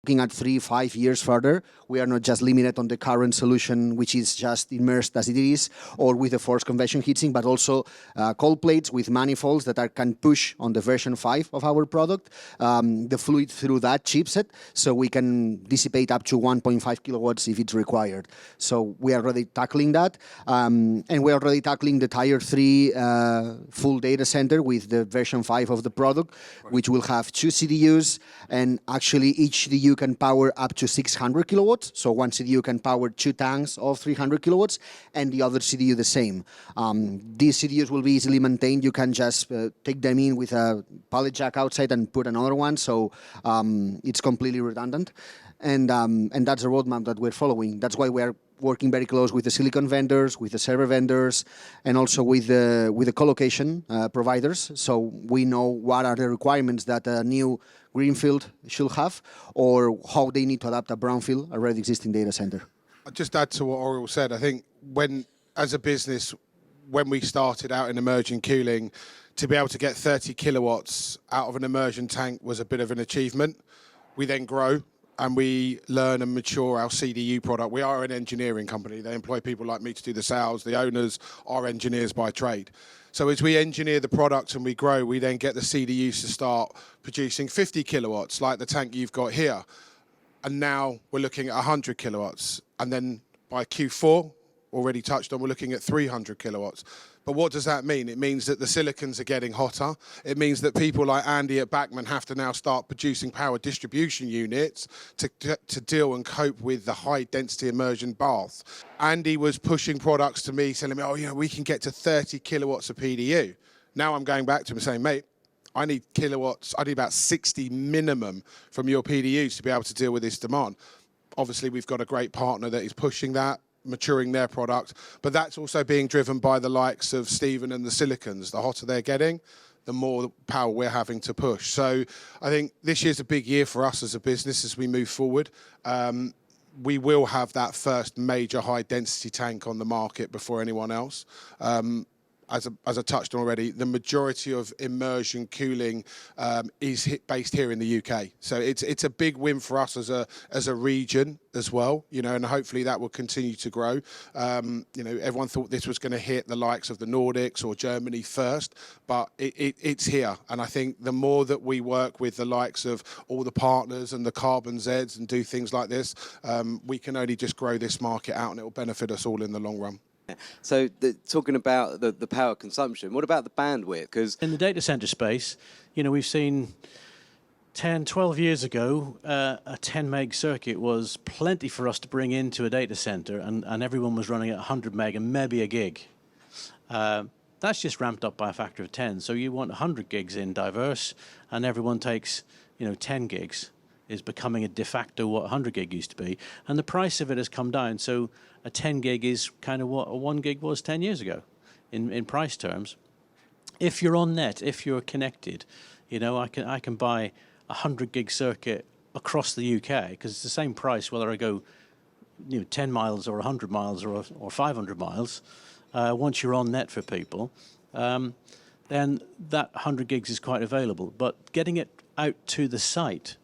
looking at 3-5 years further. We are not just limited on the current solution, which is just immersed as it is, or with the forced convection heatsink, but also cold plates with manifolds that can push on the version 5 of our product the fluid through that chipset, so we can dissipate up to 1.5 kilowatts if it's required. So we are already tackling that, and we're already tackling the Tier 3 full data center with the version 5 of the product, which will have 2 CDUs, and actually each CDU can power up to 600 kilowatts. So one CDU can power 2 tanks of 300 kilowatts, and the other CDU the same. These CDUs will be easily maintained. You can just take them in with a pallet jack outside and put another one, so it's completely redundant. And that's the roadmap that we're following. That's why we're working very close with the silicon vendors, with the server vendors, and also with the co-location providers. So we know what are the requirements that a new greenfield should have, or how they need to adapt a brownfield, already existing data center. I'll just add to what Oriol said. I think as a business, when we started out in immersion cooling, to be able to get 30 kilowatts out of an immersion tank was a bit of an achievement. We then grow and we learn and mature our CDU product. We are an engineering company. They employ people like me to do the sales. The owners are engineers by trade. So as we engineer the product and we grow, we then get the CDUs to start producing 50 kilowatts, like the tank you've got here. And now we're looking at 100 kilowatts. And then by Q4, already touched on, we're looking at 300 kilowatts. But what does that mean? It means that the silicons are getting hotter. It means that people like Andy at Bachmann have to now start producing power distribution units to deal and cope with the high density immersion baths. Andy was pushing products to me, telling me, oh, we can get to 30 kilowatts of PDU. Now I'm going back to him saying, mate, I need kilowatts, I need about 60 minimum from your PDUs to be able to deal with this demand. Obviously, we've got a great partner that is pushing that, maturing their product, but that's also being driven by the likes of Stephen and the silicons. The hotter they're getting, the more power we're having to push. So I think this year's a big year for us as a business as we move forward. We will have that first major high density tank on the market before anyone else. As I touched on already, the majority of immersion cooling is based here in the UK. So it's a big win for us as a region as well, and hopefully that will continue to grow. Everyone thought this was going to hit the likes of the Nordics or Germany first, but it's here. And I think the more that we work with the likes of all the partners and the Carbon Zeds and do things like this, we can only just grow this market out, and it will benefit us all in the long run. So talking about the power consumption, what about the bandwidth? Because in the data center space, we've seen 10, 12 years ago, a 10 meg circuit was plenty for us to bring into a data center, and everyone was running at 100 meg and maybe a gig. That's just ramped up by a factor of 10. So you want 100 gigs in diverse, and everyone takes 10 gigs. Is becoming a de facto what 100 gig used to be, and the price of it has come down. So a 10 gig is kind of what a 1 gig was 10 years ago in price terms. If you're on net, if you're connected, I can buy a 100 gig circuit across the UK because it's the same price whether I go 10 miles or 100 miles or 500 miles. Once you're on net for people, then that 100 gigs is quite available. But getting it out to the site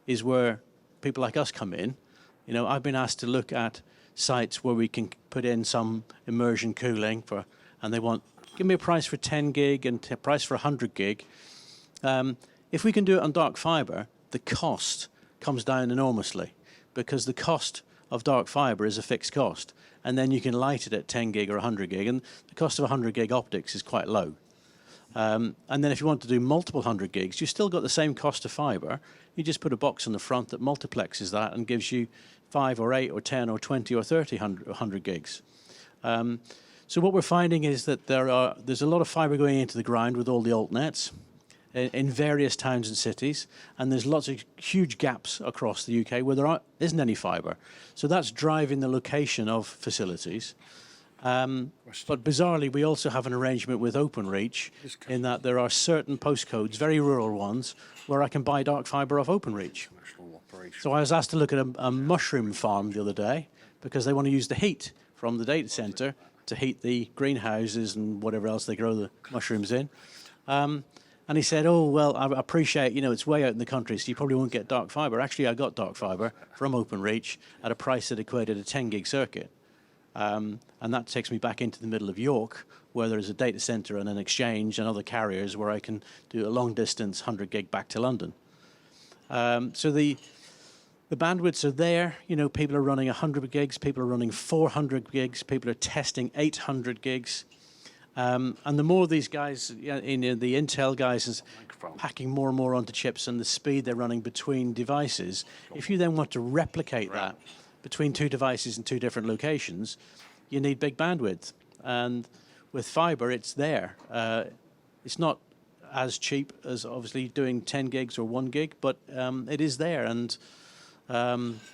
is where people like us come in. I've been asked to look at sites where we can put in some immersion cooling and they want, give me a price for 10 gig and a price for 100 gig. If we can do it on dark fiber, the cost comes down enormously because the cost of dark fiber is a fixed cost. And then you can light it at 10 gig or 100 gig, and the cost of 100 gig optics is quite low. And then if you want to do multiple 100 gigs, you've still got the same cost of fiber. You just put a box on the front that multiplexes that and gives you 5 or 8 or 10 or 20 or 30 100 gigs. So what we're finding is that there's a lot of fiber going into the ground with all the alt nets in various towns and cities, and there's lots of huge gaps across the UK where there isn't any fiber. So that's driving the location of facilities. But bizarrely, we also have an arrangement with Openreach in that there are certain postcodes, very rural ones, where I can buy dark fiber off Openreach. So I was asked to look at a mushroom farm the other day because they want to use the heat from the data center to heat the greenhouses and whatever else they grow the mushrooms in. And he said, "Oh well, I appreciate, it's way out in the country, so you probably won't get dark fiber." Actually, I got dark fiber from OpenReach at a price that equated a 10 gig circuit, and that takes me back into the middle of York, where there is a data center and an exchange and other carriers where I can do a long distance 100 gig back to London. So the bandwidths are there. People are running 100 gigs, people are running 400 gigs, people are testing 800 gigs. And the more these guys, the Intel guys, is packing more and more onto chips, and the speed they're running between devices, if you then want to replicate that between two devices in two different locations, you need big bandwidth. And with fiber, it's there. It's not as cheap as obviously doing 10 gigs or 1 gig, but it is there. And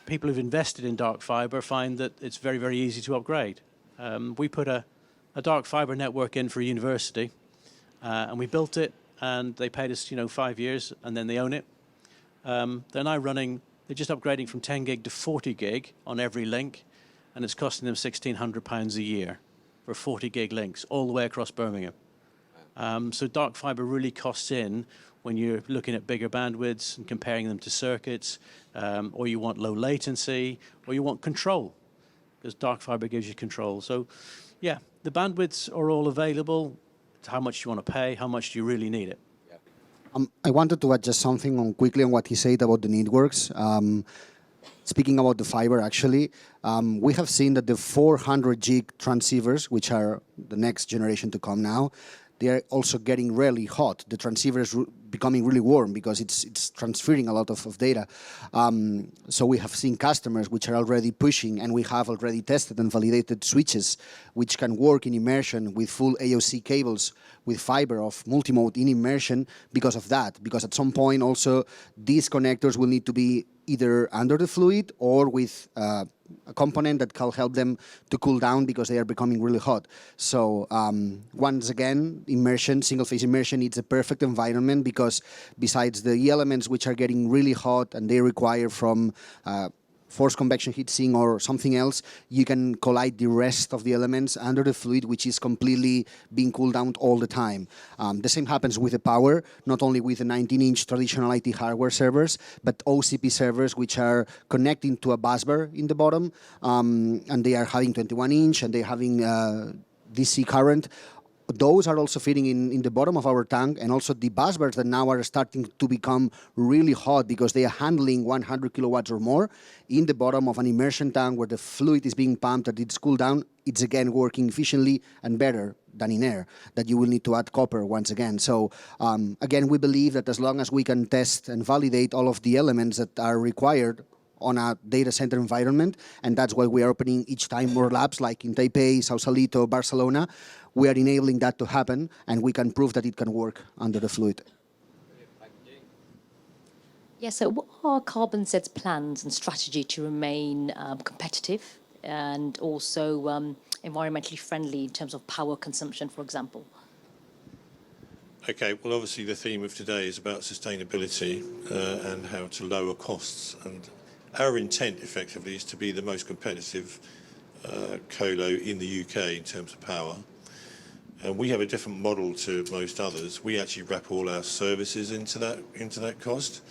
people who've invested in dark fiber find that it's very, very easy to upgrade. We put a dark fiber network in for a university, and we built it, and they paid us, 5 years, and then they own it. They're now running, they're just upgrading from 10 gig to 40 gig on every link, and it's costing them £1,600 a year for 40 gig links all the way across Birmingham. So dark fiber really costs in when you're looking at bigger bandwidths and comparing them to circuits, or you want low latency, or you want control, because dark fiber gives you control. So, yeah, the bandwidths are all available. It's how much you want to pay, how much do you really need it. I wanted to add just something quickly on what he said about the networks. Speaking about the fiber, actually, we have seen that the 400 gig transceivers, which are the next generation to come now, they are also getting really hot. The transceiver is becoming really warm because it's transferring a lot of data. So we have seen customers which are already pushing, and we have already tested and validated switches which can work in immersion with full AOC cables with fiber of multimode in immersion because of that. Because at some point also these connectors will need to be either under the fluid or with a component that can help them to cool down because they are becoming really hot. So once again, immersion, single-phase immersion, it's a perfect environment because besides the elements which are getting really hot and they require from forced convection heat sink or something else, you can collide the rest of the elements under the fluid, which is completely being cooled down all the time. The same happens with the power, not only with the 19-inch traditional IT hardware servers, but OCP servers, which are connecting to a busbar in the bottom, and they are having 21-inch, and they're having DC current. Those are also fitting in the bottom of our tank, and also the busbars that now are starting to become really hot because they are handling 100 kilowatts or more in the bottom of an immersion tank where the fluid is being pumped and it's cooled down. It's again working efficiently and better than in air, that you will need to add copper once again. So again, we believe that as long as we can test and validate all of the elements that are required on a data center environment, and that's why we are opening each time more labs like in Taipei, Sausalito, Barcelona. We are enabling that to happen, and we can prove that it can work under the fluid. Yeah, so what are CarbonZ's plans and strategy to remain competitive and also environmentally friendly in terms of power consumption, for example? Okay, well, obviously the theme of today is about sustainability and how to lower costs. And our intent, effectively, is to be the most competitive colo in the UK in terms of power. And we have a different model to most others. We actually wrap all our services into that cost,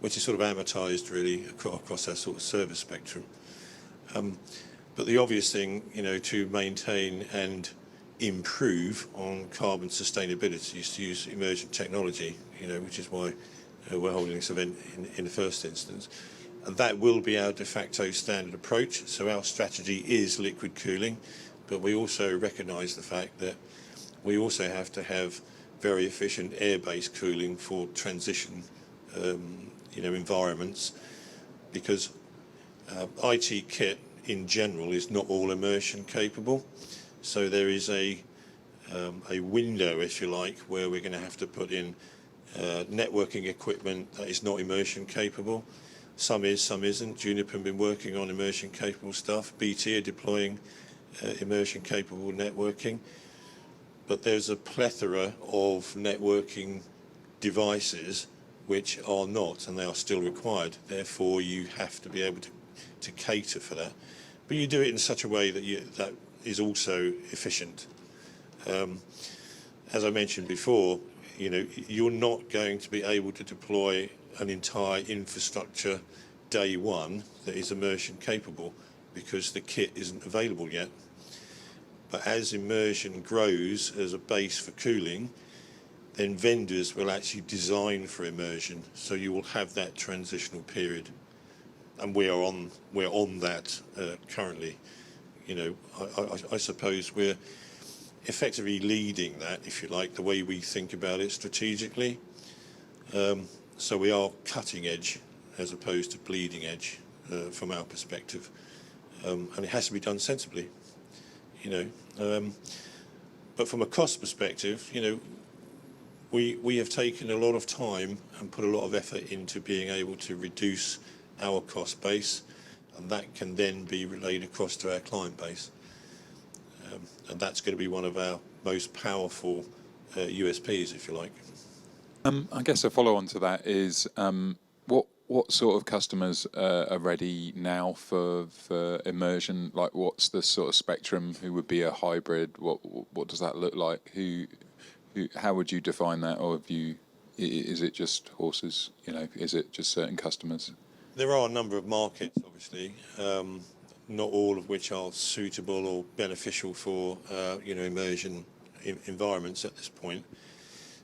which is sort of amortized really across our sort of service spectrum. But the obvious thing, to maintain and improve on carbon sustainability is to use emergent technology, which is why we're holding this event in the first instance. And that will be our de facto standard approach. So our strategy is liquid cooling, but we also recognise the fact that we also have to have very efficient air-based cooling for transition, environments, because IT kit in general is not all immersion capable. So there is a window, if you like, where we're going to have to put in networking equipment that is not immersion capable. Some is, some isn't. Juniper have been working on immersion capable stuff. BT are deploying immersion capable networking. But there's a plethora of networking devices which are not, and they are still required. Therefore, you have to be able to cater for that. But you do it in such a way that is also efficient. As I mentioned before, You know, you're not going to be able to deploy an entire infrastructure day one that is immersion capable because the kit isn't available yet. But as immersion grows as a base for cooling, then vendors will actually design for immersion, so you will have that transitional period, and we're on that currently. You know, I suppose we're effectively leading that, if you like, the way we think about it strategically. So we are cutting edge as opposed to bleeding edge from our perspective, and it has to be done sensibly. You know, but from a cost perspective, you know, we have taken a lot of time and put a lot of effort into being able to reduce our cost base, and that can then be relayed across to our client base. And that's going to be one of our most powerful USPs, if you like. I guess a follow-on to that is what sort of customers are ready now for immersion? Like, what's the sort of spectrum? Who would be a hybrid? What does that look like? How would you define that, or is it just horses? You know, is it just certain customers? There are a number of markets, obviously, not all of which are suitable or beneficial for you know, immersion environments at this point.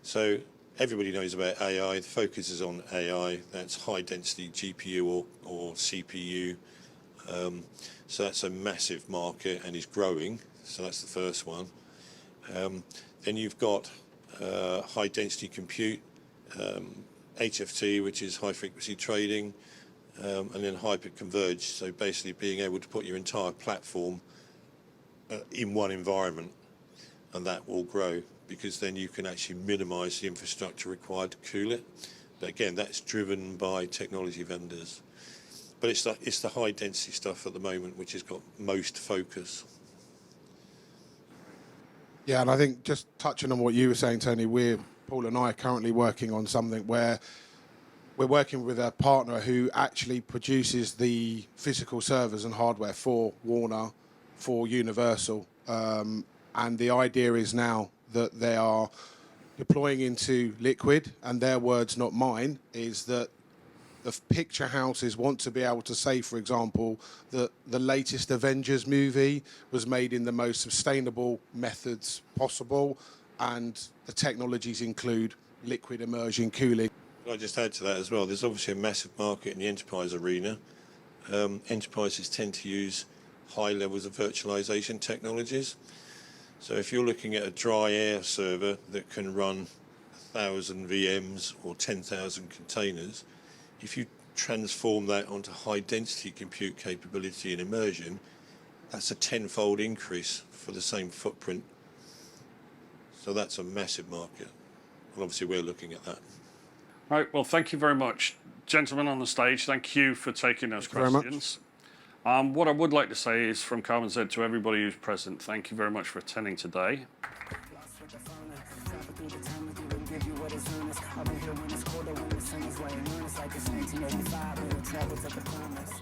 So everybody knows about AI. The focus is on AI. That's high density GPU or CPU. So that's a massive market and is growing. So that's the first one. Then you've got high density compute, HFT, which is high frequency trading, and then hyper-converged, so basically being able to put your entire platform in one environment, and that will grow because then you can actually minimize the infrastructure required to cool it. But again, that's driven by technology vendors. But it's the high density stuff at the moment which has got most focus. Yeah, and I think just touching on what you were saying, Tony, Paul and I are currently working on something where we're working with a partner who actually produces the physical servers and hardware for Warner, for Universal. And the idea is now that they are deploying into Liquid, and their words, not mine, is that the picture houses want to be able to say, for example, that the latest Avengers movie was made in the most sustainable methods possible, and the technologies include liquid immersion cooling. I'll just add to that as well. There's obviously a massive market in the enterprise arena. Enterprises tend to use high levels of virtualization technologies. So if you're looking at a dry air server that can run 1,000 VMs or 10,000 containers, if you transform that onto high density compute capability and immersion, that's a 10-fold increase for the same footprint. So that's a massive market. And obviously we're looking at that. Right, well, thank you very much. Gentlemen on the stage, thank you for taking those Thank you very questions. What I would like to say is, from Carbon Z to everybody who's present, thank you very much for attending today. I've been here when it's colder, when the sun is white and earnest like it's 1985 when we traveled to the promise.